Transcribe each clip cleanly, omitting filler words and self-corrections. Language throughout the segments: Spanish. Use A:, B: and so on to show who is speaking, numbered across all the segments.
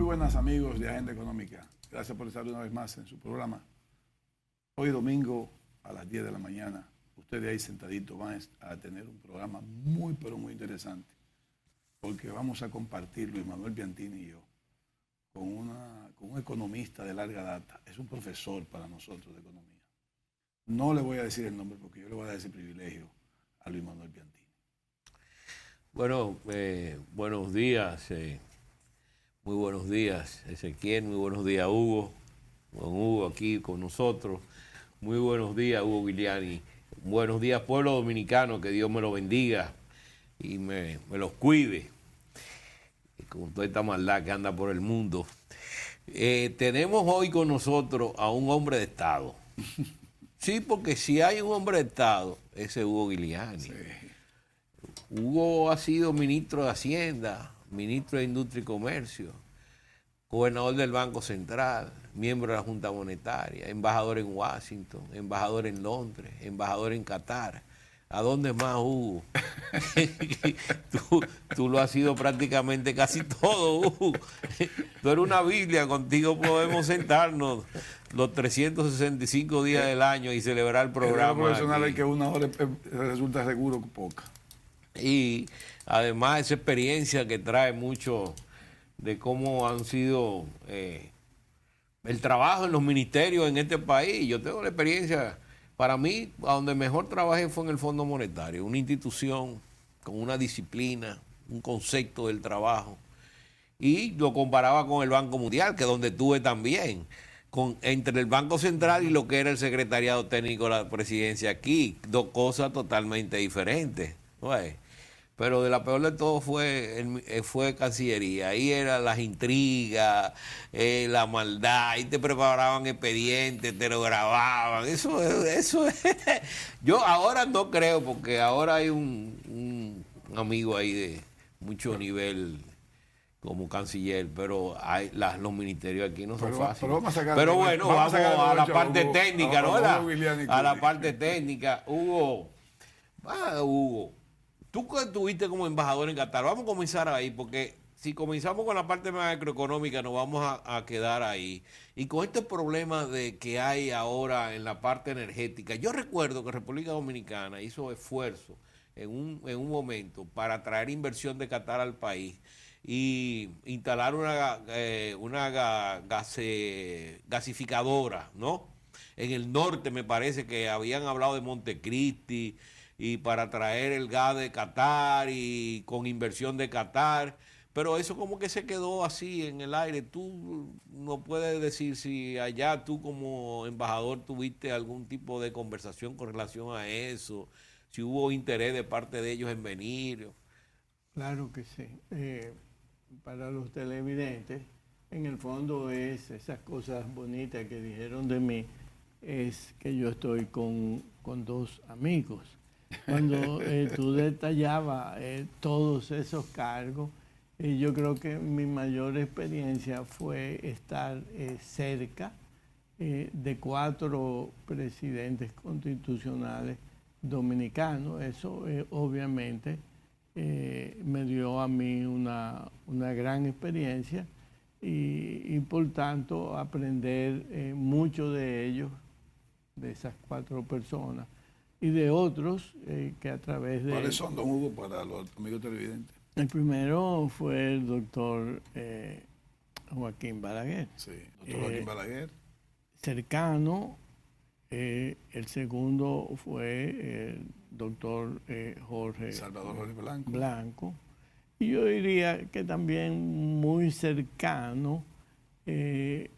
A: buenas amigos de Agenda Económica. Gracias por estar una vez más en su programa. Hoy domingo a las 10 de la mañana, ustedes ahí sentaditos van a tener un programa muy, pero muy interesante. Porque vamos a compartir, Luis Manuel Piantini y yo, con un economista de larga data. Es un profesor para nosotros de economía. No le voy a decir el nombre porque yo le voy a dar ese privilegio a Luis Manuel Piantini.
B: Bueno, buenos días. Muy buenos días, Ezequiel. Muy buenos días, Hugo. Con Hugo aquí con nosotros. Muy buenos días, Hugo Giuliani. Buenos días, pueblo dominicano. Que Dios me lo bendiga y me los cuide. Y con toda esta maldad que anda por el mundo. Tenemos hoy con nosotros a un hombre de Estado. Sí, porque si hay un hombre de Estado, ese es Hugo Giuliani. Sí. Hugo ha sido ministro de Hacienda, ministro de Industria y Comercio, gobernador del Banco Central, miembro de la Junta Monetaria, embajador en Washington, embajador en Londres, embajador en Qatar. ¿A dónde más, Hugo? tú lo has sido prácticamente casi todo, Hugo. Tú eres una Biblia, contigo podemos sentarnos los 365 días del año y celebrar el programa.
A: El profesional es que una hora resulta seguro poca.
B: Y además esa experiencia que trae mucho de cómo han sido el trabajo en los ministerios en este país. Yo tengo la experiencia, para mí, a donde mejor trabajé fue en el Fondo Monetario, una institución con una disciplina, un concepto del trabajo. Y lo comparaba con el Banco Mundial, que es donde estuve también, entre el Banco Central y lo que era el Secretariado Técnico de la Presidencia aquí, dos cosas totalmente diferentes, ¿no? Pero de la peor de todo fue Cancillería. Ahí eran las intrigas, la maldad, ahí te preparaban expedientes, te lo grababan. Eso yo ahora no creo, porque ahora hay un amigo ahí de mucho nivel como canciller, pero los ministerios aquí no son fáciles. Pero bueno, vamos a la parte técnica, ¿no? A la parte técnica. Hugo, tú que estuviste como embajador en Qatar, vamos a comenzar ahí, porque si comenzamos con la parte macroeconómica nos vamos a quedar ahí. Y con este problema de que hay ahora en la parte energética, yo recuerdo que República Dominicana hizo esfuerzo en un momento para traer inversión de Qatar al país y instalar una gasificadora, ¿no? En el norte me parece que habían hablado de Montecristi, y para traer el gas de Qatar y con inversión de Qatar, pero eso como que se quedó así en el aire. Tú no puedes decir si allá tú como embajador tuviste algún tipo de conversación con relación a eso, si hubo interés de parte de ellos en venir.
C: Claro que sí. Para los televidentes, en el fondo es esas cosas bonitas que dijeron de mí, es que yo estoy con dos amigos. Cuando tú detallabas todos esos cargos, yo creo que mi mayor experiencia fue estar cerca de 4 presidentes constitucionales dominicanos. Eso obviamente me dio a mí una gran experiencia y por tanto aprender mucho de ellos, de esas 4 personas. Y de otros que a través de...
A: ¿Cuáles son, don Hugo, para los amigos televidentes?
C: El primero fue el doctor Joaquín Balaguer.
A: Sí, doctor Joaquín Balaguer.
C: Cercano. El segundo fue el doctor
A: Salvador Jorge
C: Blanco. Y yo diría que también muy cercano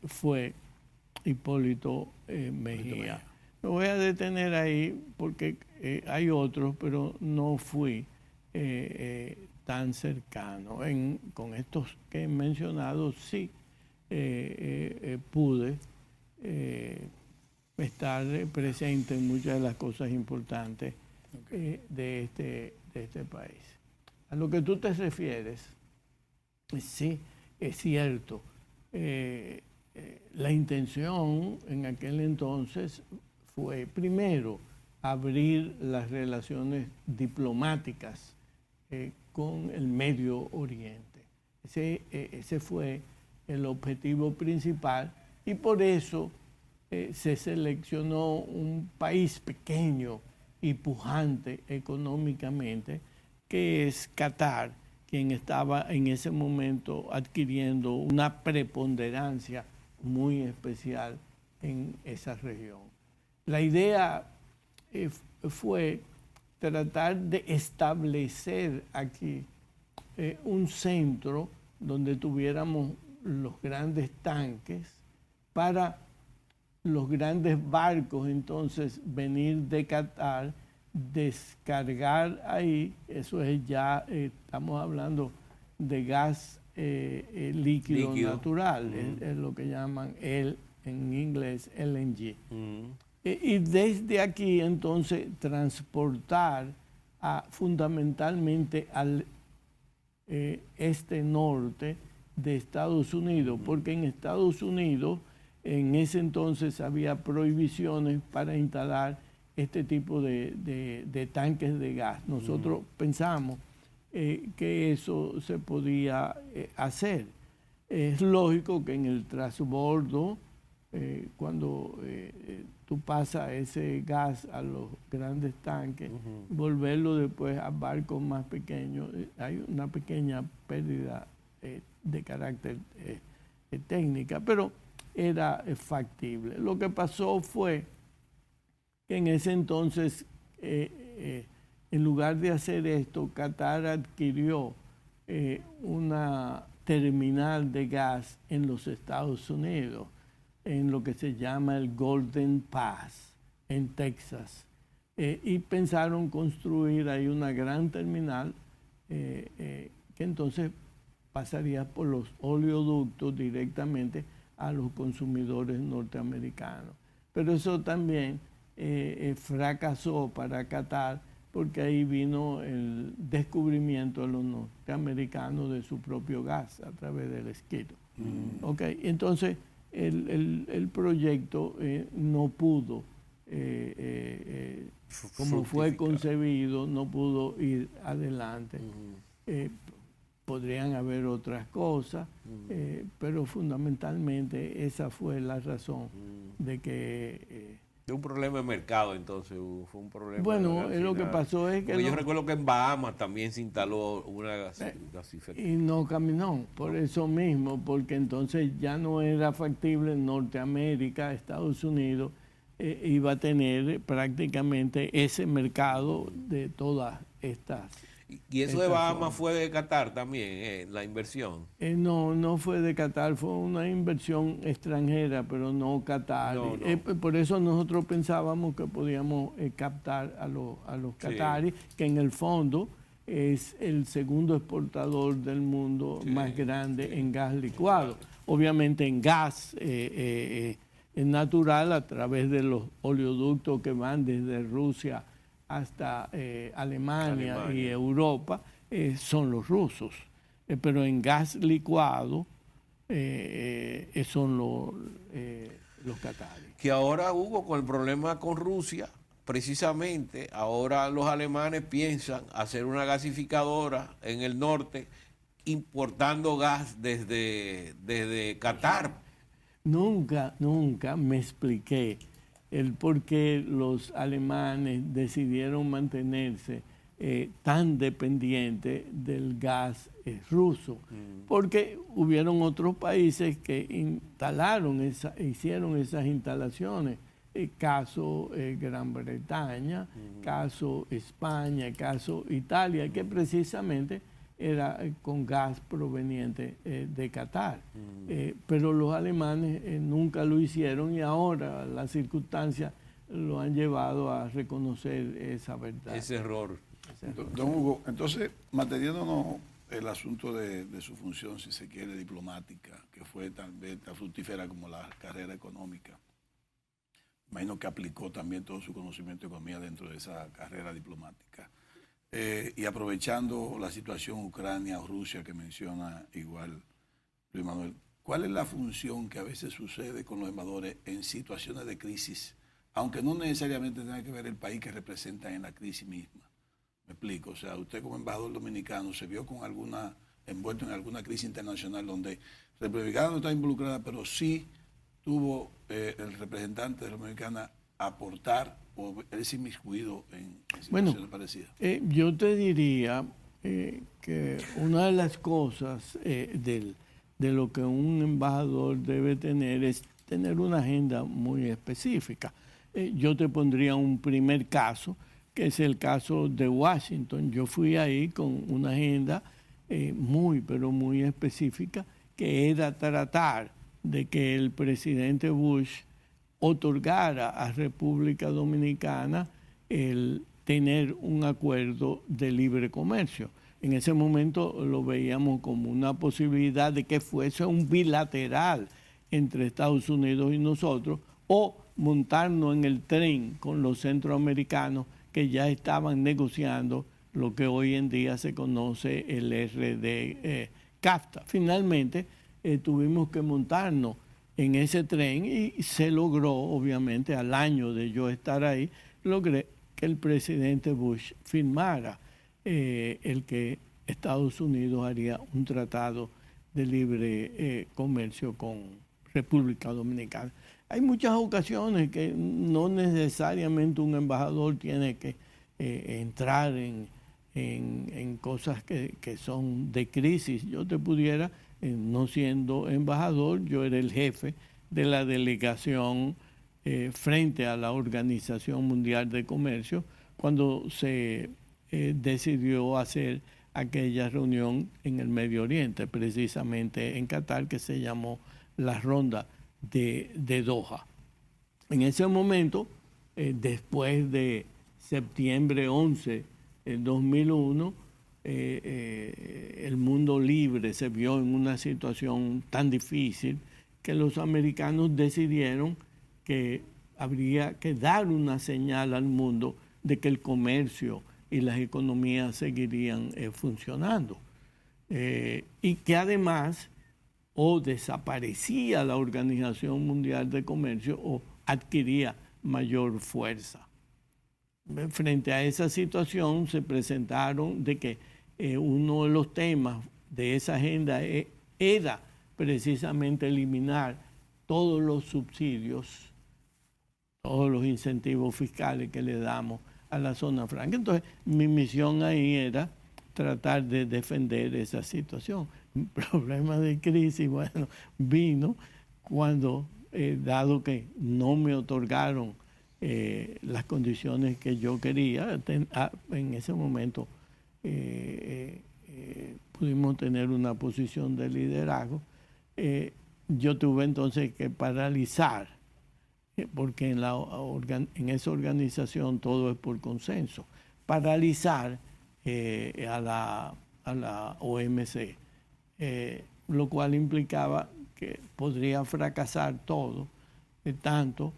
C: fue Hipólito Mejía. Me voy a detener ahí porque hay otros, pero no fui tan cercano. Con estos que he mencionado, sí pude estar presente en muchas de las cosas importantes de este país. A lo que tú te refieres, sí, es cierto. La intención en aquel entonces fue, primero, abrir las relaciones diplomáticas con el Medio Oriente. Ese fue el objetivo principal, y por eso se seleccionó un país pequeño y pujante económicamente, que es Qatar, quien estaba en ese momento adquiriendo una preponderancia muy especial en esa región. La idea fue tratar de establecer aquí un centro donde tuviéramos los grandes tanques para los grandes barcos, entonces venir de Qatar, descargar ahí, eso es ya, estamos hablando de gas líquido natural, es lo que llaman en inglés LNG. Y desde aquí entonces transportar fundamentalmente al este-norte de Estados Unidos, porque en Estados Unidos en ese entonces había prohibiciones para instalar este tipo de tanques de gas. Nosotros pensamos que eso se podía hacer. Es lógico que en el transbordo, cuando tú pasas ese gas a los grandes tanques, volverlo después a barcos más pequeños, hay una pequeña pérdida de carácter técnica, pero era factible. Lo que pasó fue que en ese entonces, en lugar de hacer esto, Qatar adquirió una terminal de gas en los Estados Unidos, en lo que se llama el Golden Pass, en Texas. Y pensaron construir ahí una gran terminal que entonces pasaría por los oleoductos directamente a los consumidores norteamericanos. Pero eso también fracasó para Qatar, porque ahí vino el descubrimiento de los norteamericanos de su propio gas a través del esquito. Okay, entonces el proyecto no pudo, como fue concebido, no pudo ir adelante. Podrían haber otras cosas, pero fundamentalmente esa fue la razón de que...
B: de un problema de mercado, entonces, fue un problema...
C: Bueno, lo que pasó es que...
B: yo recuerdo que en Bahamas también se instaló una gasificadora.
C: Y no caminó, por eso mismo, porque entonces ya no era factible en Norteamérica, Estados Unidos, iba a tener prácticamente ese mercado de todas estas...
B: ¿Y eso de Bahamas fue de Qatar también, la inversión?
C: No fue de Qatar, fue una inversión extranjera, pero no Qatar. Por eso nosotros pensábamos que podíamos captar a los qataris, que en el fondo es el segundo exportador del mundo más grande en gas licuado. Obviamente en gas natural a través de los oleoductos que van desde Rusia hasta Alemania y Europa, son los rusos. Pero en gas licuado son los qataris.
B: Que ahora, Hugo, con el problema con Rusia, precisamente, ahora los alemanes piensan hacer una gasificadora en el norte importando gas desde Qatar.
C: Nunca me expliqué el por qué los alemanes decidieron mantenerse tan dependientes del gas ruso, porque hubieron otros países que hicieron esas instalaciones, caso Gran Bretaña, caso España, caso Italia, que precisamente era con gas proveniente de Qatar. Pero los alemanes nunca lo hicieron y ahora las circunstancias lo han llevado a reconocer esa verdad.
B: Ese error.
A: Don Hugo, entonces, manteniéndonos el asunto de su función, si se quiere, diplomática, que fue tan fructífera como la carrera económica, imagino que aplicó también todo su conocimiento de economía dentro de esa carrera diplomática. Y aprovechando la situación Ucrania-Rusia que menciona igual Luis Manuel, ¿cuál es la función que a veces sucede con los embajadores en situaciones de crisis, aunque no necesariamente tenga que ver el país que representan en la crisis misma? Me explico, o sea, usted como embajador dominicano se vio con alguna envuelto en alguna crisis internacional donde Republicana no está involucrada, pero sí tuvo el representante de la Dominicana aportar o él se inmiscuido en situaciones parecidas?
C: Yo te diría que una de las cosas de lo que un embajador debe tener es tener una agenda muy específica. Yo te pondría un primer caso, que es el caso de Washington. Yo fui ahí con una agenda muy, pero muy específica, que era tratar de que el presidente Bush otorgara a República Dominicana el tener un acuerdo de libre comercio. En ese momento lo veíamos como una posibilidad de que fuese un bilateral entre Estados Unidos y nosotros, o montarnos en el tren con los centroamericanos que ya estaban negociando lo que hoy en día se conoce el RD-CAFTA. Finalmente tuvimos que montarnos en ese tren y se logró, obviamente, al año de yo estar ahí, logré que el presidente Bush firmara el que Estados Unidos haría un tratado de libre comercio con República Dominicana. Hay muchas ocasiones que no necesariamente un embajador tiene que entrar en cosas que son de crisis. Yo te pudiera, no siendo embajador, yo era el jefe de la delegación frente a la Organización Mundial de Comercio cuando se decidió hacer aquella reunión en el Medio Oriente, precisamente en Qatar, que se llamó la Ronda de Doha. En ese momento, después de septiembre 11 del 2001, el mundo libre se vio en una situación tan difícil que los americanos decidieron que habría que dar una señal al mundo de que el comercio y las economías seguirían funcionando. Y que además o desaparecía la Organización Mundial de Comercio o adquiría mayor fuerza. Frente a esa situación se presentaron de que uno de los temas de esa agenda era precisamente eliminar todos los subsidios, todos los incentivos fiscales que le damos a la zona franca. Entonces, mi misión ahí era tratar de defender esa situación. Un problema de crisis, bueno, vino cuando, dado que no me otorgaron las condiciones que yo quería, en ese momento pudimos tener una posición de liderazgo. Yo tuve entonces que paralizar, porque en esa organización todo es por consenso, paralizar a la OMC, lo cual implicaba que podría fracasar todo, tanto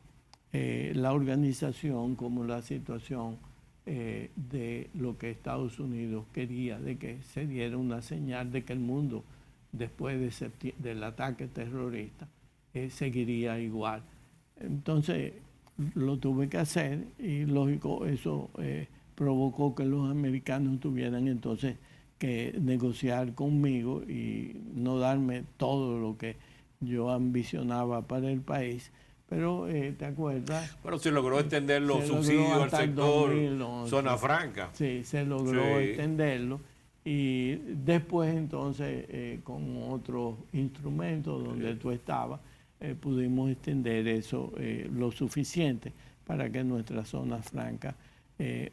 C: la organización como la situación de lo que Estados Unidos quería, de que se diera una señal de que el mundo, después del ataque terrorista, seguiría igual. Entonces lo tuve que hacer y lógico eso provocó que los americanos tuvieran entonces que negociar conmigo y no darme todo lo que yo ambicionaba para el país. Pero, ¿te acuerdas?
B: Pero se logró extender los subsidios al sector zona franca.
C: Sí, se logró extenderlo. Y después entonces con otros instrumentos donde tú estabas, pudimos extender eso lo suficiente para que nuestras zonas francas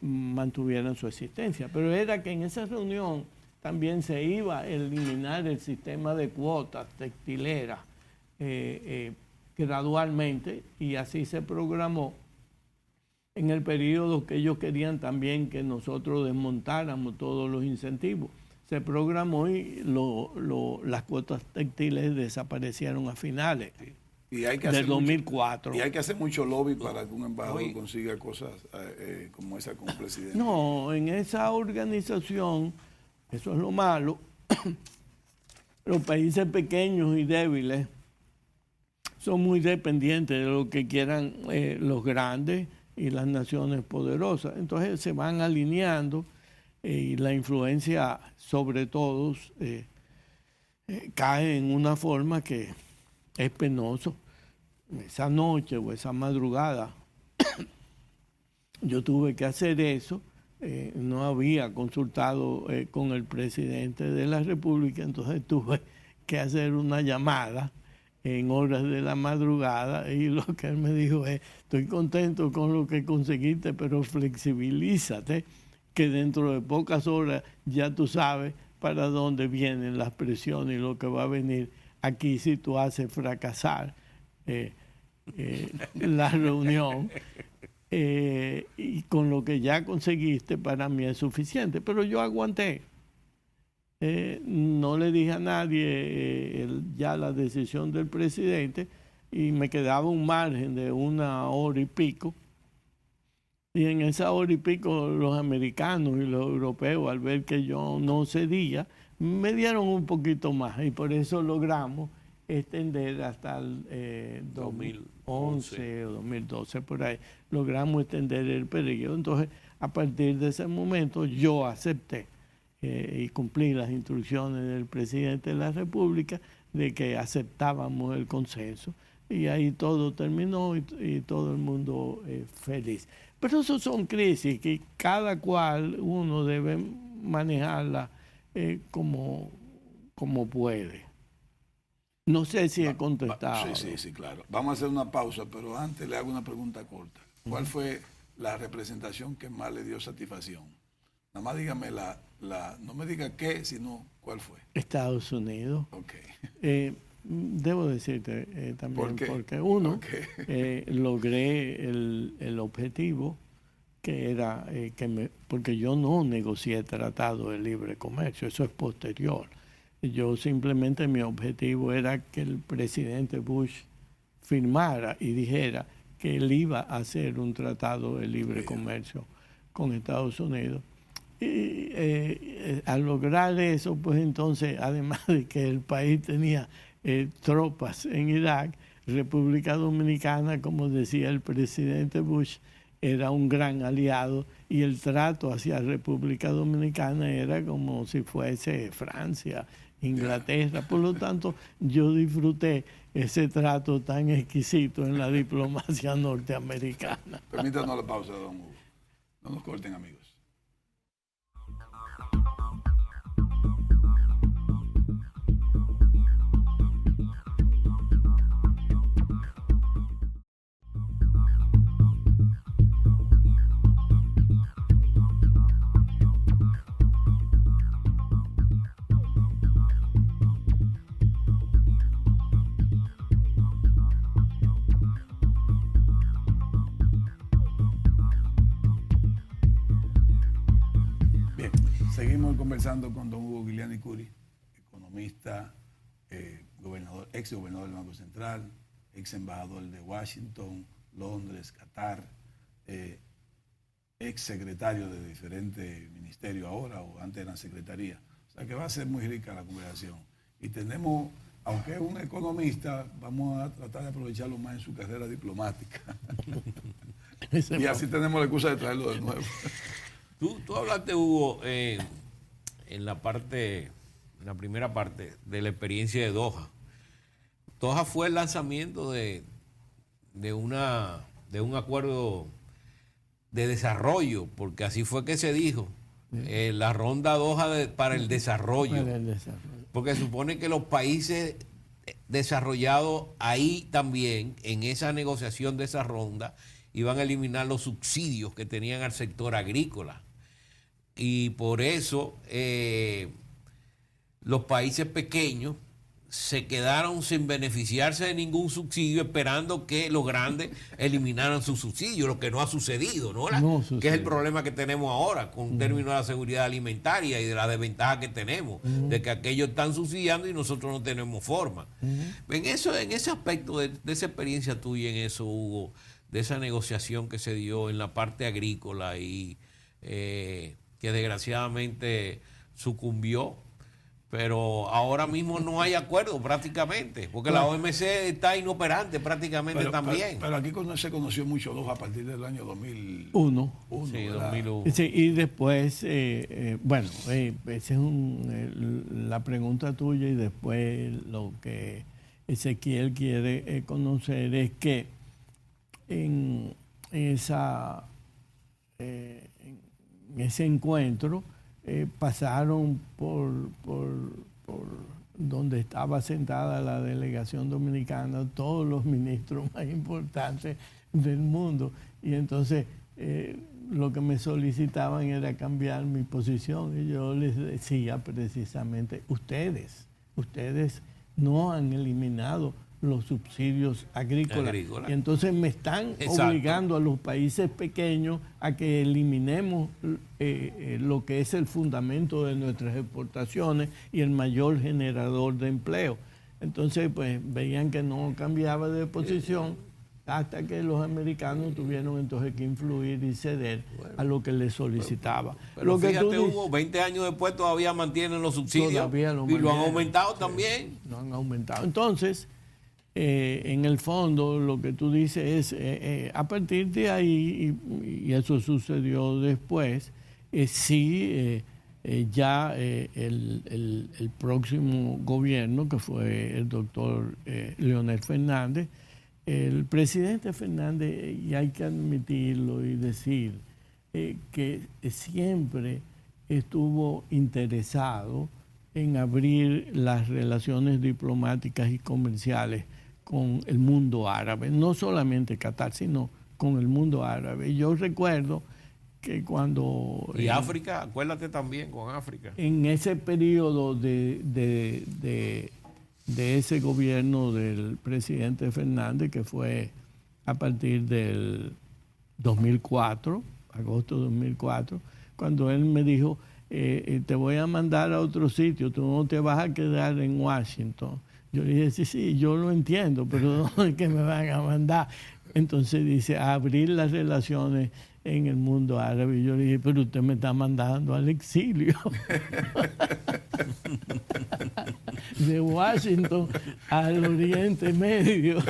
C: mantuvieran su existencia. Pero era que en esa reunión también se iba a eliminar el sistema de cuotas textileras gradualmente, y así se programó en el periodo que ellos querían también que nosotros desmontáramos todos los incentivos. Se programó y las cuotas textiles desaparecieron a finales del 2004.
A: Y hay que hacer mucho lobby para que un embajador consiga cosas como esa con un presidente.
C: No, en esa organización, eso es lo malo, los países pequeños y débiles son muy dependientes de lo que quieran los grandes y las naciones poderosas. Entonces se van alineando y la influencia sobre todos cae en una forma que es penoso. Esa noche o esa madrugada yo tuve que hacer eso. No había consultado con el presidente de la República, entonces tuve que hacer una llamada en horas de la madrugada y lo que él me dijo es: estoy contento con lo que conseguiste, pero flexibilízate, que dentro de pocas horas ya tú sabes para dónde vienen las presiones y lo que va a venir aquí si tú haces fracasar la reunión. Y con lo que ya conseguiste para mí es suficiente, pero yo aguanté. No le dije a nadie ya la decisión del presidente y me quedaba un margen de 1 hora y pico. Y en esa hora y pico los americanos y los europeos, al ver que yo no cedía, me dieron un poquito más y por eso logramos extender hasta el 2011 o 2012, por ahí, logramos extender el periodo. Entonces, a partir de ese momento yo acepté y cumplí las instrucciones del presidente de la República de que aceptábamos el consenso y ahí todo terminó y todo el mundo feliz. Pero eso son crisis que cada cual uno debe manejarla como puede. No sé si he contestado.
A: Sí, claro. Vamos a hacer una pausa, pero antes le hago una pregunta corta. ¿Cuál fue la representación que más le dio satisfacción? Nada más dígame no me diga qué, sino cuál fue.
C: Estados Unidos.
A: Ok.
C: Debo decirte también, porque
A: Okay.
C: logré el objetivo que era porque yo no negocié tratado de libre comercio, eso es posterior. Yo simplemente, mi objetivo era que el presidente Bush firmara y dijera que él iba a hacer un tratado de libre comercio con Estados Unidos. Y al lograr eso, pues entonces, además de que el país tenía tropas en Irak, República Dominicana, como decía el presidente Bush, era un gran aliado y el trato hacia República Dominicana era como si fuese Francia, Inglaterra. Por lo tanto, yo disfruté ese trato tan exquisito en la diplomacia norteamericana.
A: Permítanos la pausa, don Hugo. No nos corten, amigos. Seguimos conversando con don Hugo Guiliani Curi, economista, ex gobernador del Banco Central, ex embajador de Washington, Londres, Qatar, ex secretario de diferentes ministerios ahora o antes de la secretaría. O sea que va a ser muy rica la conversación. Y tenemos, aunque es un economista, vamos a tratar de aprovecharlo más en su carrera diplomática. Y así tenemos la excusa de traerlo de nuevo.
B: Tú hablaste, Hugo, en la primera parte de la experiencia de Doha. Doha fue el lanzamiento de un acuerdo de desarrollo, porque así fue que se dijo, la ronda Doha para el desarrollo. Porque supone que los países desarrollados ahí también, en esa negociación de esa ronda, iban a eliminar los subsidios que tenían al sector agrícola. Y por eso los países pequeños se quedaron sin beneficiarse de ningún subsidio, esperando que los grandes eliminaran sus subsidios, lo que no ha sucedido, ¿no? Que es el problema que tenemos ahora con términos de la seguridad alimentaria y de la desventaja que tenemos, de que aquellos están subsidiando y nosotros no tenemos forma. En ese aspecto de esa experiencia tuya en eso, Hugo, de esa negociación que se dio en la parte agrícola y que desgraciadamente sucumbió, pero ahora mismo no hay acuerdo prácticamente, porque la OMC está inoperante prácticamente también.
A: Pero aquí se conoció mucho Doha a partir del año 2001.
B: Sí, 2001.
C: Sí, y después, bueno, esa es la pregunta tuya, y después lo que Ezequiel quiere conocer es que en ese encuentro pasaron por donde estaba sentada la delegación dominicana todos los ministros más importantes del mundo, y entonces lo que me solicitaban era cambiar mi posición, y yo les decía precisamente, ustedes no han eliminado los subsidios agrícolas. Y entonces me están obligando a los países pequeños a que eliminemos lo que es el fundamento de nuestras exportaciones y el mayor generador de empleo. Entonces, pues veían que no cambiaba de posición hasta que los americanos tuvieron entonces que influir y ceder a lo que les solicitaba.
B: Pero
C: lo que
B: fíjate, Hugo, 20 años después todavía mantienen los subsidios y lo han aumentado también.
C: Lo han aumentado. Entonces, en el fondo, lo que tú dices es, a partir de ahí, y eso sucedió después, ya el próximo gobierno, que fue el doctor Leonel Fernández, el presidente Fernández, y hay que admitirlo y decir, que siempre estuvo interesado en abrir las relaciones diplomáticas y comerciales con el mundo árabe, no solamente Qatar, sino con el mundo árabe. Yo recuerdo que cuando...
B: Y África, acuérdate también con África.
C: En ese periodo de ese gobierno del presidente Fernández, que fue a partir del 2004, agosto de 2004, cuando él me dijo, te voy a mandar a otro sitio, tú no te vas a quedar en Washington. Yo le dije, sí, yo lo entiendo, pero ¿dónde es que me van a mandar? Entonces dice, a abrir las relaciones en el mundo árabe. Y yo le dije, pero usted me está mandando al exilio. De Washington al Oriente Medio.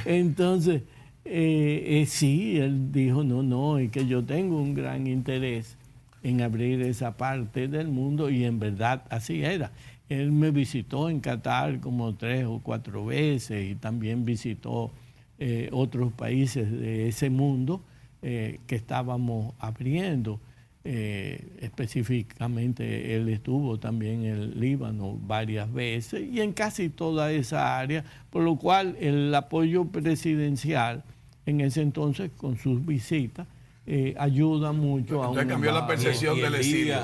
C: Entonces, sí, él dijo, no, es que yo tengo un gran interés en abrir esa parte del mundo, y en verdad así era. Él me visitó en Qatar como 3 o 4 veces, y también visitó otros países de ese mundo que estábamos abriendo. Específicamente él estuvo también en el Líbano varias veces y en casi toda esa área, por lo cual el apoyo presidencial en ese entonces con sus visitas ayuda mucho.
A: Entonces cambió la percepción del exilio,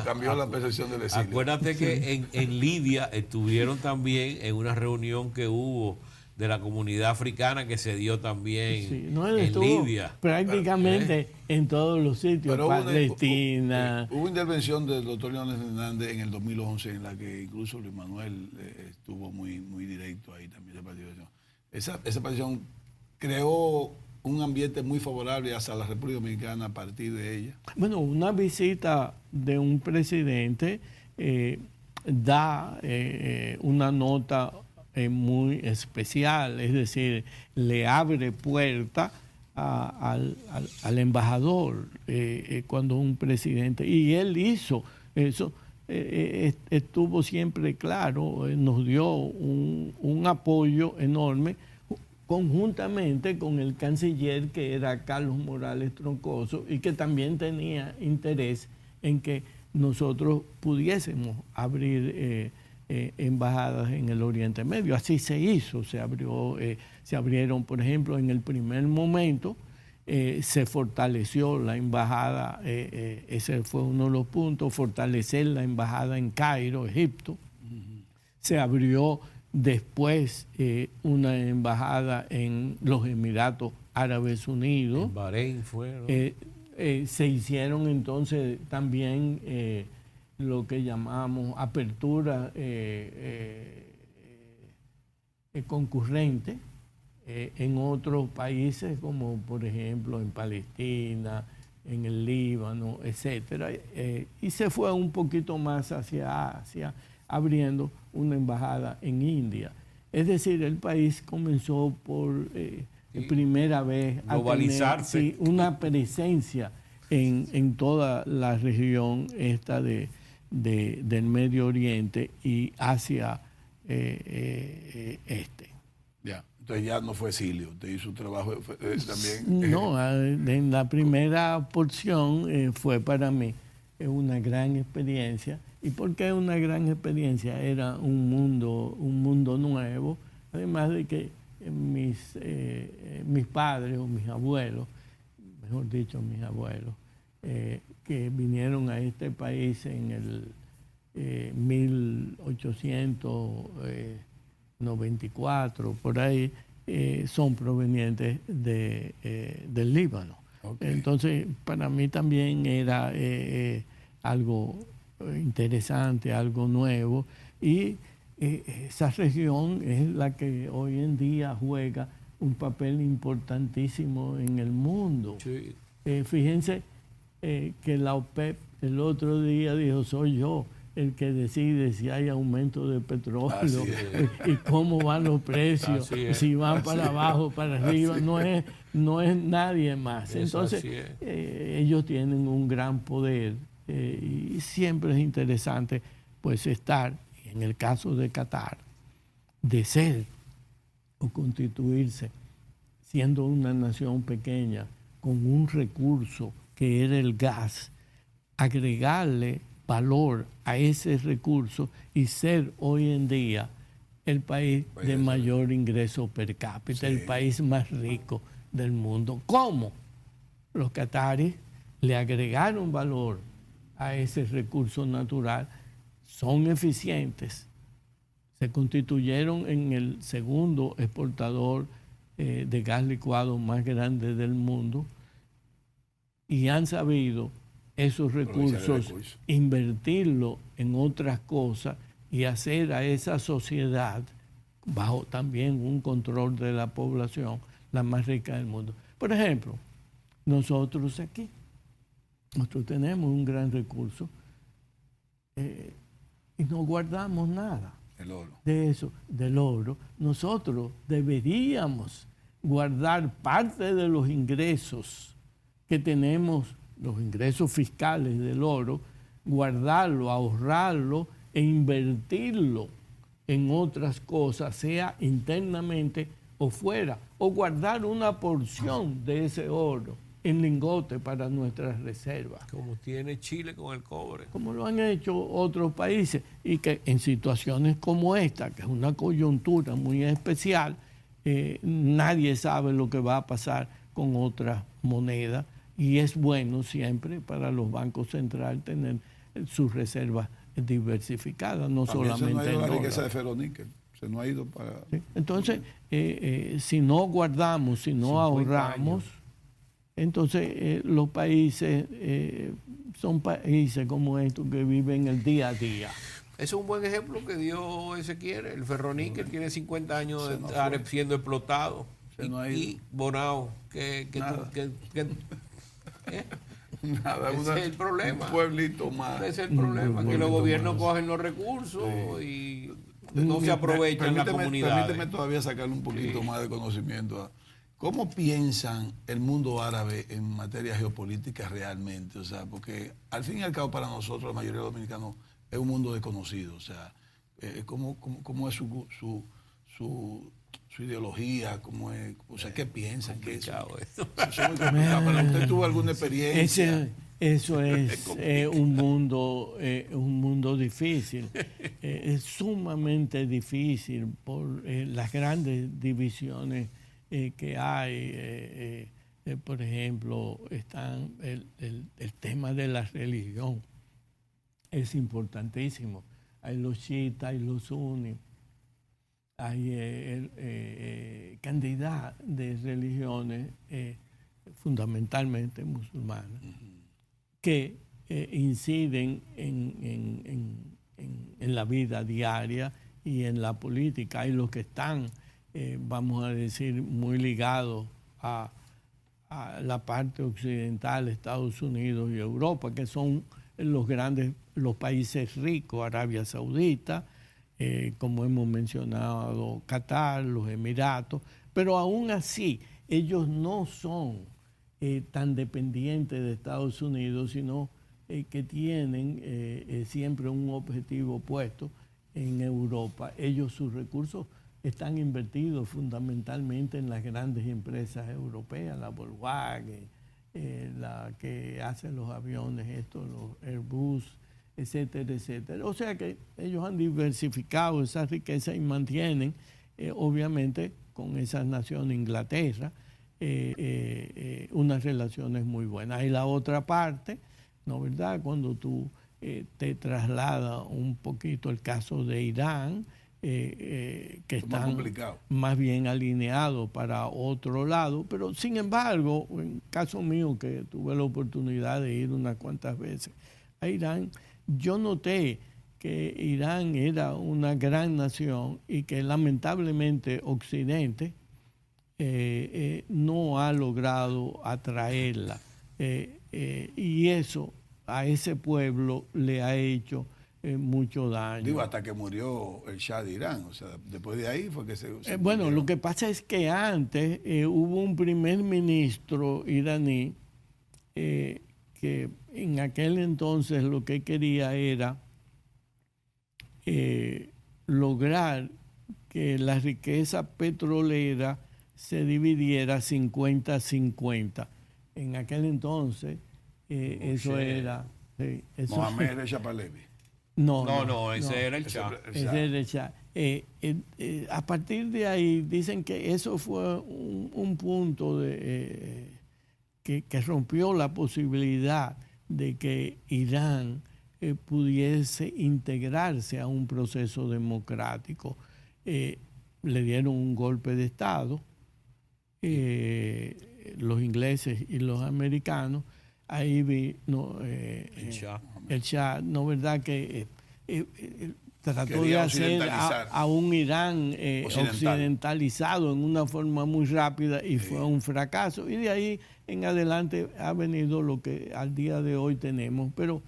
B: Acuérdate que en Libia estuvieron también en una reunión que hubo de la comunidad africana que se dio también en Libia.
C: Prácticamente en todos los sitios,
A: pero
C: Palestina.
A: Hubo intervención del doctor Leonel Fernández en el 2011 en la que incluso Luis Manuel estuvo muy directo ahí también. Esa participación creó un ambiente muy favorable hacia la República Dominicana a partir de ella.
C: Bueno, una visita de un presidente da una nota muy especial, es decir, le abre puerta al embajador cuando un presidente, y él hizo eso, estuvo siempre claro, nos dio un apoyo enorme, conjuntamente con el canciller, que era Carlos Morales Troncoso, y que también tenía interés en que nosotros pudiésemos abrir embajadas en el Oriente Medio. Así se hizo, se abrieron, por ejemplo, en el primer momento, se fortaleció la embajada, ese fue uno de los puntos, fortalecer la embajada en Cairo, Egipto. Se abrió después una embajada en los Emiratos Árabes Unidos.
B: En Bahrein fueron.
C: Se hicieron entonces también lo que llamamos apertura concurrente en otros países, como por ejemplo en Palestina, en el Líbano, etcétera, y se fue un poquito más hacia Asia. abriendo una embajada en India. Es decir, el país comenzó por primera vez a
B: globalizarse.
C: tener una presencia en toda la región esta del Medio Oriente y hacia este.
A: Ya, entonces ya no fue exilio, usted hizo un trabajo también.
C: No, en la primera porción fue para mí una gran experiencia. ¿Y por qué una gran experiencia? Era un mundo nuevo, además de que mis padres o mis abuelos, mejor dicho, mis abuelos, que vinieron a este país en el 1894, por ahí, son provenientes del Líbano. Okay. Entonces, para mí también era algo interesante, algo nuevo, y esa región es la que hoy en día juega un papel importantísimo en el mundo. Sí. Fíjense que la OPEP el otro día dijo, soy yo el que decide si hay aumento de petróleo y cómo van los precios, si van para abajo, para arriba, no es nadie más. Entonces, ellos tienen un gran poder y siempre es interesante pues estar, en el caso de Qatar, de ser o constituirse siendo una nación pequeña con un recurso que era el gas, agregarle valor a ese recurso y ser hoy en día el país de mayor ingreso per cápita, el país más rico del mundo. ¿Cómo? Los cataríes le agregaron valor a ese recurso natural, son eficientes, se constituyeron en el segundo exportador de gas licuado más grande del mundo y han sabido esos recursos, invertirlo en otras cosas y hacer a esa sociedad, bajo también un control de la población, la más rica del mundo. Por ejemplo, nosotros aquí, nosotros tenemos un gran recurso y no guardamos nada de eso, del oro. Nosotros deberíamos guardar parte de los ingresos que tenemos, los ingresos fiscales del oro, guardarlo, ahorrarlo e invertirlo en otras cosas, sea internamente o fuera, o guardar una porción de ese oro en lingote para nuestras reservas.
B: Como tiene Chile con el cobre.
C: Como lo han hecho otros países y que en situaciones como esta, que es una coyuntura muy especial, nadie sabe lo que va a pasar con otras monedas y es bueno siempre para los bancos centrales tener sus reservas diversificadas, no
A: también
C: solamente
A: en la riqueza de ferroníquel. Se nos ha ido para...
C: ¿Sí? Entonces, si no guardamos, si no ahorramos, entonces los países son países como estos que viven el día a día.
B: Ese es un buen ejemplo que dio Ezequiel. El ferroníquel tiene 50 años de estar siendo explotado. Y Bonao,
A: Nada,
B: ese es el problema.
A: Un pueblito más.
B: Ese es el problema, que los gobiernos cogen los recursos y no se aprovechan la comunidad.
A: Permíteme todavía sacarle un poquito más de conocimiento. ¿Cómo piensan el mundo árabe en materia geopolítica realmente? O sea, porque al fin y al cabo para nosotros, la mayoría de los dominicanos, es un mundo desconocido. O sea, ¿cómo es su ideología? ¿Cómo es? O sea, ¿qué piensan? ¿Qué es eso? Eso es muy complicado. ¿Pero usted tuvo alguna experiencia?
C: Eso es un mundo difícil. Es sumamente difícil por las grandes divisiones que hay. Por ejemplo, están el tema de la religión. Es importantísimo. Hay los chiitas y los suníes. Hay cantidad de religiones, fundamentalmente musulmanas, que inciden en la vida diaria y en la política. Hay los que están, vamos a decir, muy ligados a la parte occidental, Estados Unidos y Europa, que son los países ricos, Arabia Saudita, como hemos mencionado, Qatar, los Emiratos, pero aún así ellos no son tan dependientes de Estados Unidos, sino que tienen siempre un objetivo puesto en Europa. Ellos, sus recursos están invertidos fundamentalmente en las grandes empresas europeas, la Volkswagen, la que hace los aviones, los Airbus, etcétera, etcétera. O sea que ellos han diversificado esa riqueza y mantienen, obviamente, con esas naciones, Inglaterra, unas relaciones muy buenas. Y la otra parte, ¿no verdad? Cuando tú te trasladas un poquito el caso de Irán, que están más bien alineados para otro lado, pero sin embargo, en caso mío, que tuve la oportunidad de ir unas cuantas veces a Irán, yo noté que Irán era una gran nación y que lamentablemente Occidente no ha logrado atraerla. Y eso a ese pueblo le ha hecho mucho daño.
A: Digo, hasta que murió el Shah de Irán, o sea, después de ahí fue que se
C: bueno, lo que pasa es que antes hubo un primer ministro iraní que en aquel entonces lo que quería era lograr que la riqueza petrolera se dividiera 50-50. En aquel entonces eso era... Sí, eso
A: Mohamed Reza Pahlavi.
B: No, ese era el Shah.
C: Ese era el Shah. A partir de ahí dicen que eso fue un punto que rompió la posibilidad de que Irán pudiese integrarse a un proceso democrático. Le dieron un golpe de Estado, los ingleses y los americanos. Ahí vino el Shah, ¿no verdad? Que trató de hacer a un Irán occidentalizado en una forma muy rápida y fue un fracaso. Y de ahí en adelante ha venido lo que al día de hoy tenemos. Pero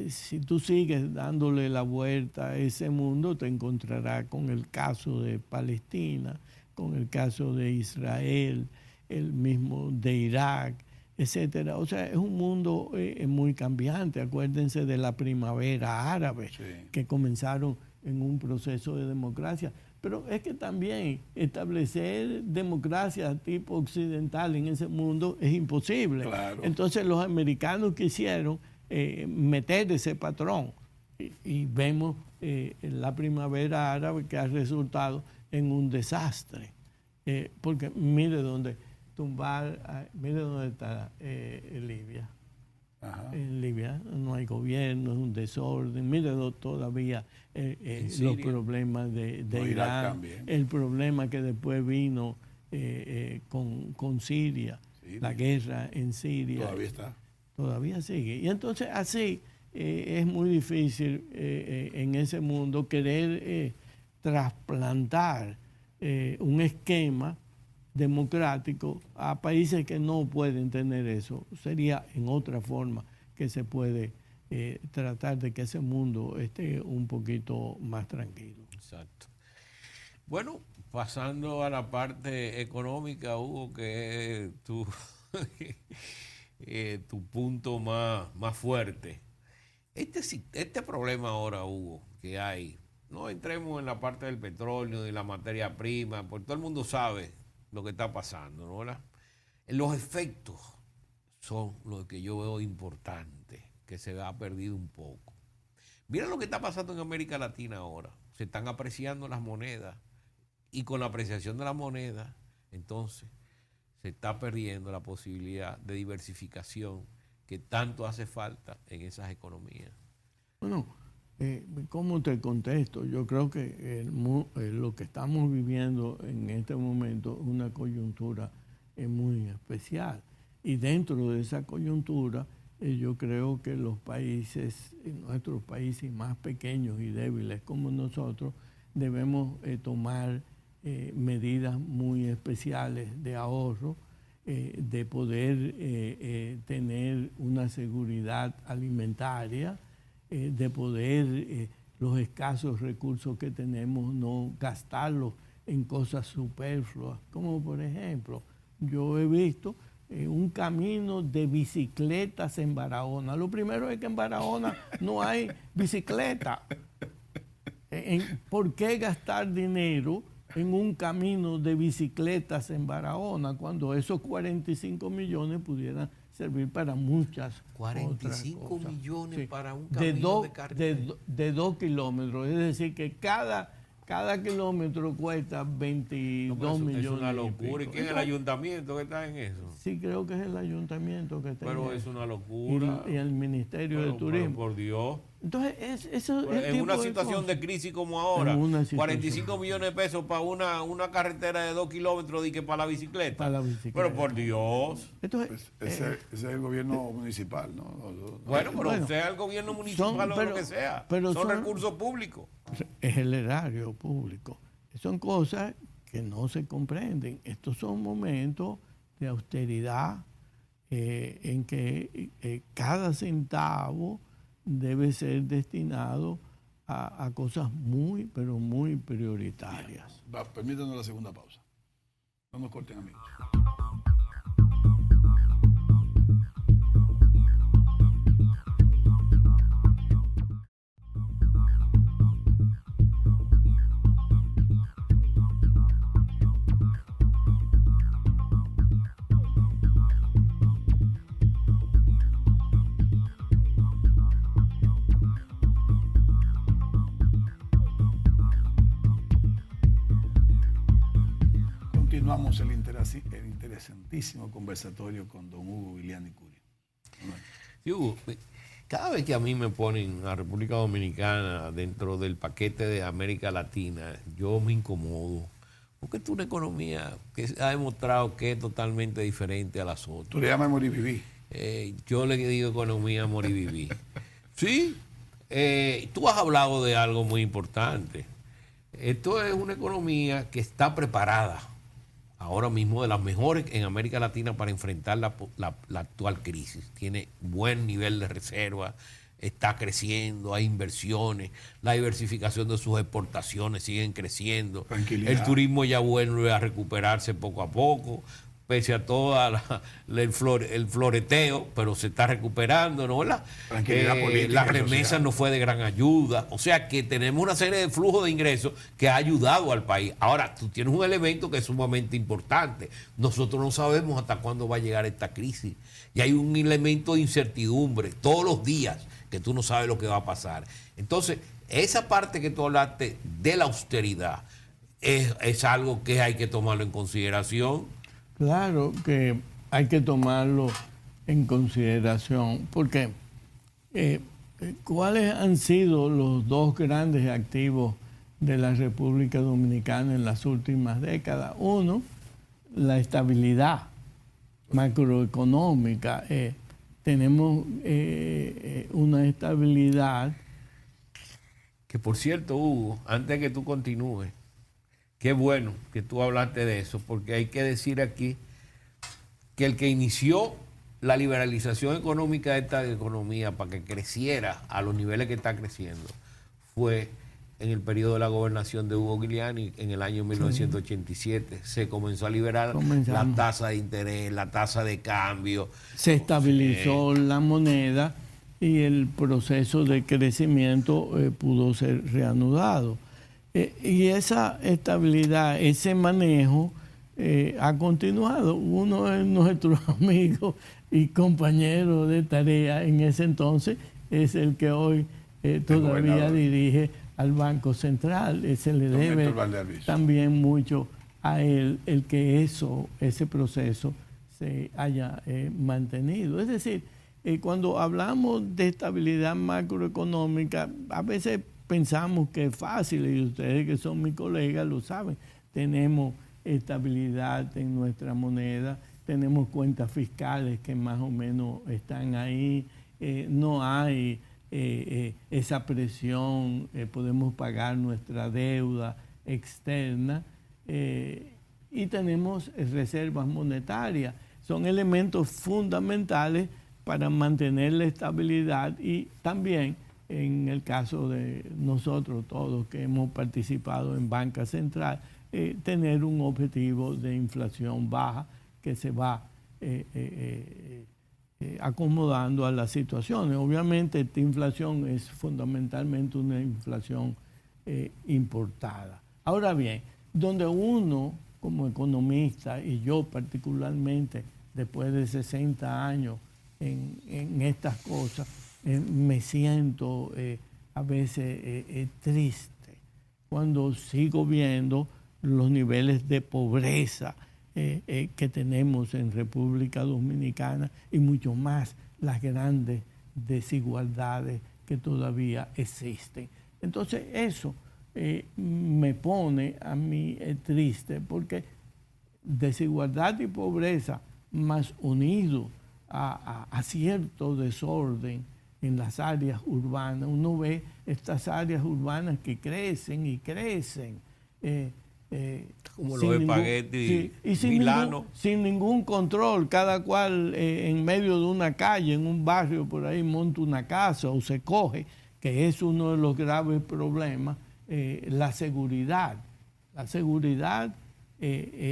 C: si tú sigues dándole la vuelta a ese mundo, te encontrarás con el caso de Palestina, con el caso de Israel, el mismo de Irak, etcétera. O sea, es un mundo muy cambiante. Acuérdense de la primavera árabe, que comenzaron en un proceso de democracia. Pero es que también establecer democracia tipo occidental en ese mundo es imposible.
A: Claro.
C: Entonces los americanos quisieron meter ese patrón y vemos la primavera árabe que ha resultado en un desastre. Porque mire dónde está Libia. Ajá. En Libia no hay gobierno, es un desorden. Mire todavía los problemas de Irán, el problema que después vino con Siria, la guerra en Siria.
A: Todavía está.
C: Todavía sigue. Y entonces así es muy difícil en ese mundo querer trasplantar un esquema democrático a países que no pueden tener eso. Sería en otra forma que se puede tratar de que ese mundo esté un poquito más tranquilo.
B: Exacto. Bueno, pasando a la parte económica, Hugo, que es tu punto más fuerte. Este problema ahora, Hugo, que hay, no entremos en la parte del petróleo, de la materia prima, porque todo el mundo sabe lo que está pasando, ¿no? ¿Verdad? Los efectos son los que yo veo importantes, que se ha perdido un poco. Mira lo que está pasando en América Latina ahora. Se están apreciando las monedas y con la apreciación de las monedas, entonces, se está perdiendo la posibilidad de diversificación que tanto hace falta en esas economías.
C: Bueno, ¿cómo te contesto? Yo creo que lo que estamos viviendo en este momento es una coyuntura muy especial. Y dentro de esa coyuntura, yo creo que los países, nuestros países más pequeños y débiles como nosotros, debemos tomar medidas muy especiales de ahorro de poder tener una seguridad alimentaria, de poder los escasos recursos que tenemos no gastarlos en cosas superfluas, como por ejemplo, yo he visto un camino de bicicletas en Barahona. Lo primero es que en Barahona no hay bicicleta. ¿Por qué gastar dinero en un camino de bicicletas en Barahona cuando esos 45 millones pudieran servir para muchas
B: 45
C: otras cosas?
B: millones
C: Sí.
B: para un camino de carretera.
C: De 2 kilómetros, es decir, que cada kilómetro cuesta 22 millones.
B: Es una locura. ¿Y quién es el
C: Entonces,
B: ayuntamiento que está en eso?
C: sí, creo que es el ayuntamiento que está
B: Pero
C: en
B: es
C: eso.
B: una locura.
C: Y el Ministerio de Turismo.
B: Por Dios.
C: Entonces, eso es
B: En una situación de crisis como ahora, 45 millones de pesos para una carretera de 2 kilómetros y que para la bicicleta.
C: Para la bicicleta.
B: Pero por Dios.
C: Entonces,
A: Pues ese es el gobierno municipal, ¿no?
B: Bueno, pero
C: bueno,
B: sea el gobierno municipal o lo que sea.
C: pero
B: son
C: son
B: recursos públicos.
C: es el erario público. Son cosas que no se comprenden. Estos son momentos de austeridad en que cada centavo debe ser destinado a cosas muy, pero muy prioritarias.
A: Permítanos la segunda pausa. No nos corten, amigos. Continuamos el interesantísimo conversatorio con don Hugo Iliani Curi.
B: Sí, Hugo, cada vez que a mí me ponen a República Dominicana dentro del paquete de América Latina, yo me incomodo. Porque es una economía que ha demostrado que es totalmente diferente a las otras.
A: Tú le llamas morir vivir.
B: Yo le digo economía morir vivir. Sí, tú has hablado de algo muy importante. Esto es una economía que está preparada ahora mismo de las mejores en América Latina para enfrentar la actual crisis. Tiene buen nivel de reserva, está creciendo, hay inversiones, la diversificación de sus exportaciones siguen creciendo.
A: Tranquilidad.
B: El turismo ya vuelve a recuperarse poco a poco, pese a todo el floreteo, pero se está recuperando, ¿no?
A: Tranquilidad política
B: La
A: y
B: remesa
A: social.
B: no fue de gran ayuda. O sea que tenemos una serie de flujos de ingresos que ha ayudado al país. Ahora, tú tienes un elemento que es sumamente importante. Nosotros no sabemos hasta cuándo va a llegar esta crisis. Y hay un elemento de incertidumbre todos los días que tú no sabes lo que va a pasar. Entonces, esa parte que tú hablaste de la austeridad es algo que hay que tomarlo en consideración.
C: Claro que hay que tomarlo en consideración, porque ¿cuáles han sido los dos grandes activos de la República Dominicana en las últimas décadas? Uno, la estabilidad macroeconómica. Tenemos una estabilidad.
B: Que por cierto, Hugo, antes que tú continúes, qué bueno que tú hablaste de eso, porque hay que decir aquí que el que inició la liberalización económica de esta economía para que creciera a los niveles que está creciendo fue en el periodo de la gobernación de Hugo Iliani en el año 1987. Se comenzó a liberar la tasa de interés, la tasa de cambio.
C: Se estabilizó la moneda y el proceso de crecimiento pudo ser reanudado. Y esa estabilidad, ese manejo ha continuado. Uno de nuestros amigos y compañero de tarea en ese entonces es el que hoy todavía dirige al Banco Central. Se le debe también mucho a él el que ese proceso se haya mantenido. Es decir, cuando hablamos de estabilidad macroeconómica, a veces pensamos que es fácil, y ustedes que son mis colegas lo saben. Tenemos estabilidad en nuestra moneda, tenemos cuentas fiscales que más o menos están ahí, no hay esa presión, podemos pagar nuestra deuda externa y tenemos reservas monetarias. son elementos fundamentales para mantener la estabilidad y también en el caso de nosotros todos que hemos participado en banca central, tener un objetivo de inflación baja que se va acomodando a las situaciones. Obviamente esta inflación es fundamentalmente una inflación importada. Ahora bien, donde uno como economista y yo particularmente después de 60 años en estas cosas, me siento a veces triste cuando sigo viendo los niveles de pobreza que tenemos en República Dominicana y mucho más las grandes desigualdades que todavía existen. Entonces eso me pone a mí triste porque desigualdad y pobreza más unido a cierto desorden en las áreas urbanas. Uno ve estas áreas urbanas que crecen y crecen.
B: Como los espaguetis Milano.
C: Sin ningún control, cada cual en medio de una calle, en un barrio por ahí monta una casa o se coge, que es uno de los graves problemas, la seguridad. La seguridad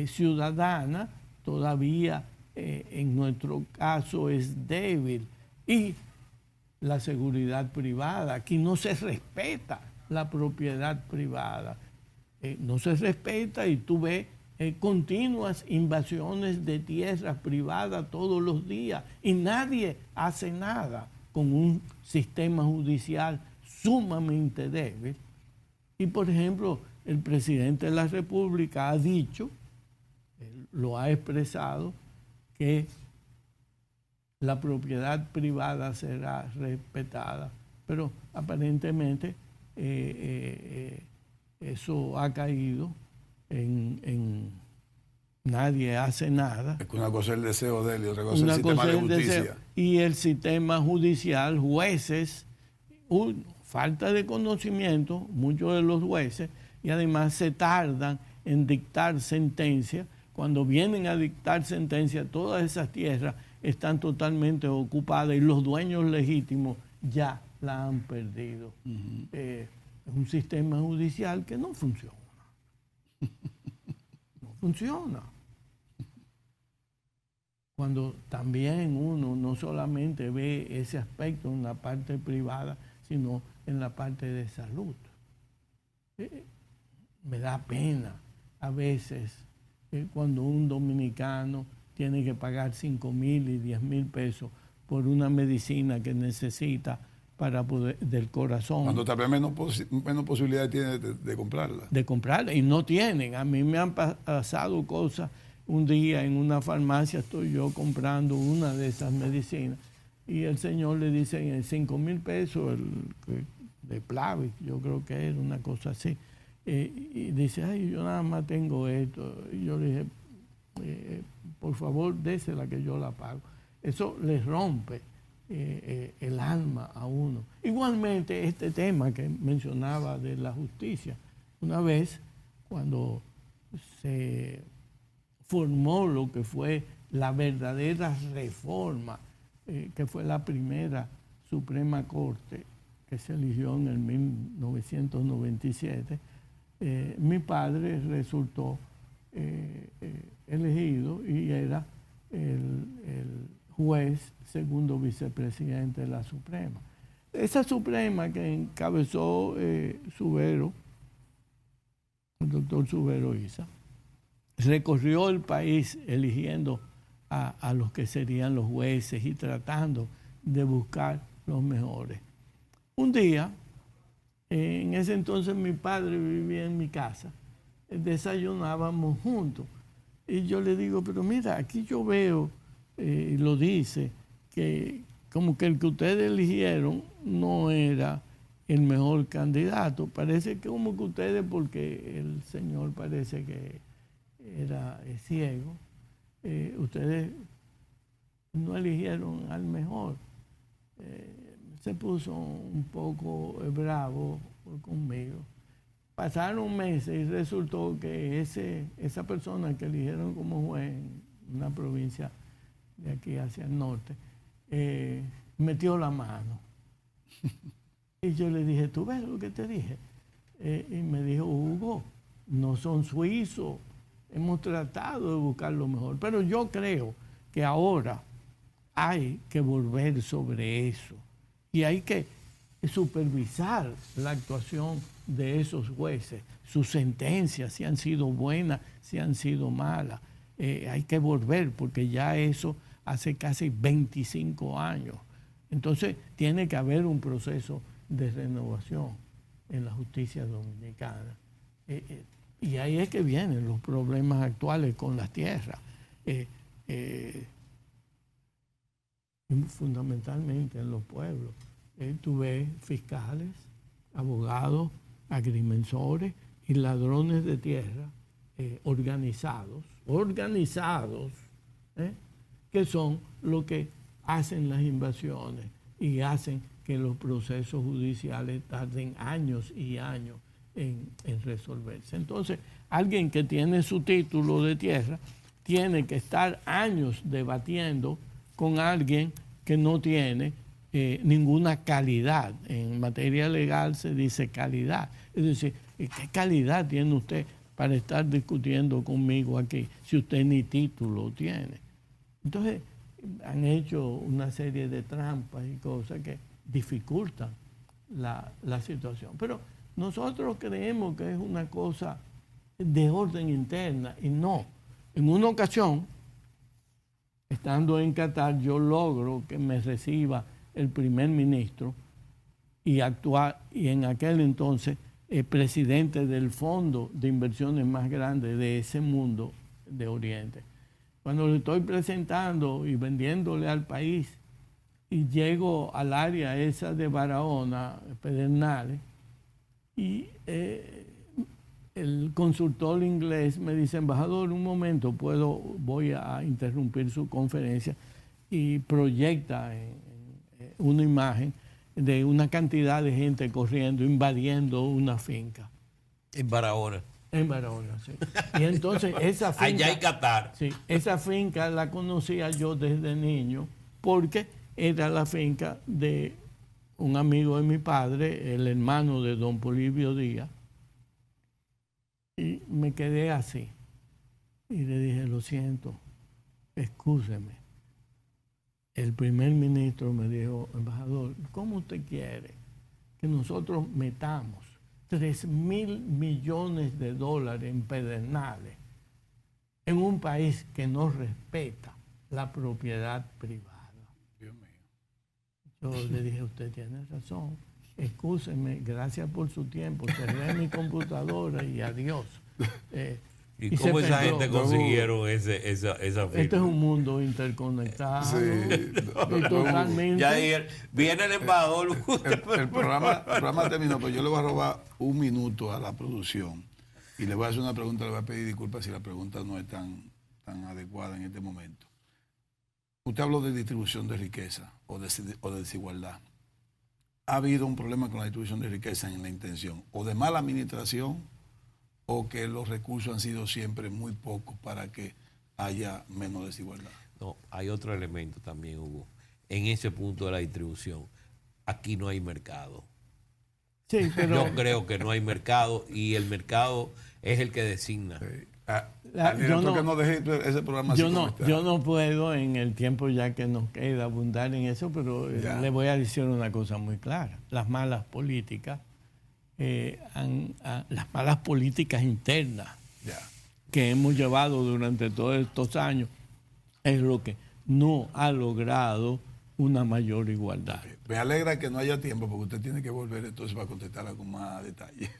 C: ciudadana todavía en nuestro caso es débil y la seguridad privada. Aquí no se respeta la propiedad privada. No se respeta y tú ves continuas invasiones de tierras privadas todos los días y nadie hace nada con un sistema judicial sumamente débil. Y por ejemplo, el presidente de la República ha dicho, lo ha expresado, que la propiedad privada será respetada, pero aparentemente eso ha caído en nadie hace nada.
A: Es que una cosa es el deseo de él y otra cosa es el sistema de justicia.
C: Y el sistema judicial, jueces, falta de conocimiento, muchos de los jueces, y además se tardan en dictar sentencias. Cuando vienen a dictar sentencias, todas esas tierras están totalmente ocupadas y los dueños legítimos ya la han perdido. Es un sistema judicial que no funciona. No funciona. Cuando también uno no solamente ve ese aspecto en la parte privada, sino en la parte de salud. Me da pena a veces cuando un dominicano tiene que pagar 5,000 y 10,000 pesos por una medicina que necesita para poder, del corazón.
A: Cuando tal vez menos posibilidades tiene de comprarla.
C: De comprarla, y no tienen. A mí me han pasado cosas. Un día en una farmacia estoy yo comprando una de esas medicinas y el señor le dice 5,000 pesos de Plavix, yo creo que era una cosa así. Y dice, ay, yo nada más tengo esto. Y yo le dije, por favor, désela que yo la pago. Eso le rompe el alma a uno. Igualmente, este tema que mencionaba de la justicia. Una vez, cuando se formó lo que fue la verdadera reforma, que fue la primera Suprema Corte que se eligió en el 1997, mi padre resultó elegido y era el juez segundo vicepresidente de la Suprema. Esa Suprema que encabezó Subero, el doctor Subero Isa, recorrió el país eligiendo a los que serían los jueces y tratando de buscar los mejores. Un día, en ese entonces mi padre vivía en mi casa, desayunábamos juntos y yo le digo, pero mira, aquí yo veo, y lo dice, que como que el que ustedes eligieron no era el mejor candidato. Parece que como que ustedes, porque el señor parece que era ciego, ustedes no eligieron al mejor. Se puso un poco bravo conmigo. Pasaron meses y resultó que esa persona que eligieron como juez en una provincia de aquí hacia el norte, metió la mano. Y yo le dije, ¿tú ves lo que te dije? Y me dijo, Hugo, no son suizos, hemos tratado de buscar lo mejor. Pero yo creo que ahora hay que volver sobre eso y hay que supervisar la actuación de esos jueces, sus sentencias, si han sido buenas, si han sido malas. Hay que volver porque ya eso hace casi 25 años. Entonces tiene que haber un proceso de renovación en la justicia dominicana. Y ahí es que vienen los problemas actuales con las tierras. Fundamentalmente en los pueblos. Tú ves fiscales, abogados, agrimensores y ladrones de tierra organizados, que son los que hacen las invasiones y hacen que los procesos judiciales tarden años y años en resolverse. Entonces, alguien que tiene su título de tierra tiene que estar años debatiendo con alguien que no tiene ninguna calidad. En materia legal se dice calidad. Es decir, ¿qué calidad tiene usted para estar discutiendo conmigo aquí si usted ni título tiene? Entonces, han hecho una serie de trampas y cosas que dificultan la situación. Pero nosotros creemos que es una cosa de orden interna y no. En una ocasión, estando en Qatar, yo logro que me reciba el primer ministro y en aquel entonces el presidente del fondo de inversiones más grande de ese mundo de Oriente. Cuando le estoy presentando y vendiéndole al país y llego al área esa de Barahona, Pedernales, y el consultor inglés me dice, embajador, un momento, voy a interrumpir su conferencia, y proyecta una imagen de una cantidad de gente corriendo, invadiendo una finca.
B: En Barahona.
C: En Barahona, sí. Y entonces esa finca...
B: Allá en Qatar.
C: Sí, esa finca la conocía yo desde niño porque era la finca de un amigo de mi padre, el hermano de don Polibio Díaz. Y me quedé así. Y le dije, lo siento, excúseme. El primer ministro me dijo, embajador, ¿cómo usted quiere que nosotros metamos 3.000 millones de dólares en Pedernales en un país que no respeta la propiedad privada?
A: Dios mío.
C: Yo le dije, usted tiene razón, excúseme, gracias por su tiempo, cerré mi computadora y adiós.
B: ¿Y cómo esa gente consiguieron esa firma?
C: Este es un mundo interconectado.
A: Sí,
C: y totalmente.
B: Ya viene el embajador.
A: El programa terminó, pero yo le voy a robar un minuto a la producción y le voy a hacer una pregunta, le voy a pedir disculpas si la pregunta no es tan adecuada en este momento. Usted habló de distribución de riqueza o de desigualdad. ¿Ha habido un problema con la distribución de riqueza en la intención o de mala administración o que los recursos han sido siempre muy pocos para que haya menos desigualdad?
B: No, hay otro elemento también, Hugo. En ese punto de la distribución, aquí no hay mercado.
C: Sí, pero
B: yo creo que no hay mercado y el mercado es el que designa.
A: Sí. Que no deje ese programa así como está.
C: Yo no puedo en el tiempo ya que nos queda abundar en eso, pero le voy a decir una cosa muy clara. Las malas políticas, las malas políticas internas que hemos llevado durante todos estos años es lo que no ha logrado una mayor igualdad.
A: Me alegra que no haya tiempo porque usted tiene que volver entonces para contestarla con más detalle.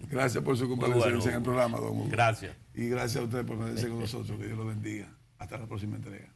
A: Gracias por su comparecencia en el programa, don Hugo.
B: Gracias.
A: Y gracias a usted por permanecer con nosotros. Que Dios lo bendiga. Hasta la próxima entrega.